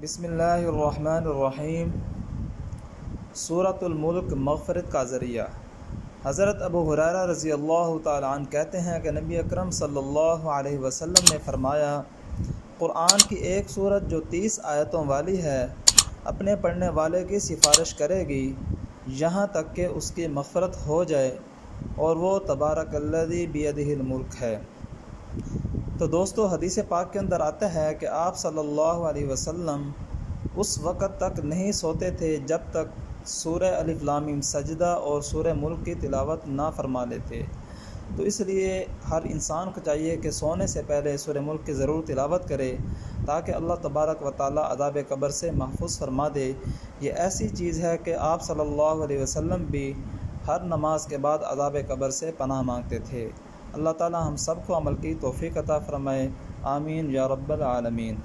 بسم اللہ الرحمن الرحیم۔ سورۃ الملک مغفرت کا ذریعہ۔ حضرت ابو ہریرہ رضی اللہ تعالی عنہ کہتے ہیں کہ نبی اکرم صلی اللہ علیہ وسلم نے فرمایا، قرآن کی ایک سورت جو 30 آیتوں والی ہے اپنے پڑھنے والے کی سفارش کرے گی یہاں تک کہ اس کی مغفرت ہو جائے، اور وہ تبارک الذی بیدہ الملک ہے۔ تو دوستو، حدیث پاک کے اندر آتا ہے کہ آپ صلی اللہ علیہ وسلم اس وقت تک نہیں سوتے تھے جب تک سورہ الف لام میم سجدہ اور سورہ ملک کی تلاوت نہ فرما لیتے۔ تو اس لیے ہر انسان کو چاہیے کہ سونے سے پہلے سورہ ملک کی ضرور تلاوت کرے، تاکہ اللہ تبارک و تعالی عذاب قبر سے محفوظ فرما دے۔ یہ ایسی چیز ہے کہ آپ صلی اللہ علیہ وسلم بھی ہر نماز کے بعد عذاب قبر سے پناہ مانگتے تھے۔ اللہ تعالی ہم سب کو عمل کی توفیق عطا فرمائے، آمین یا رب العالمین۔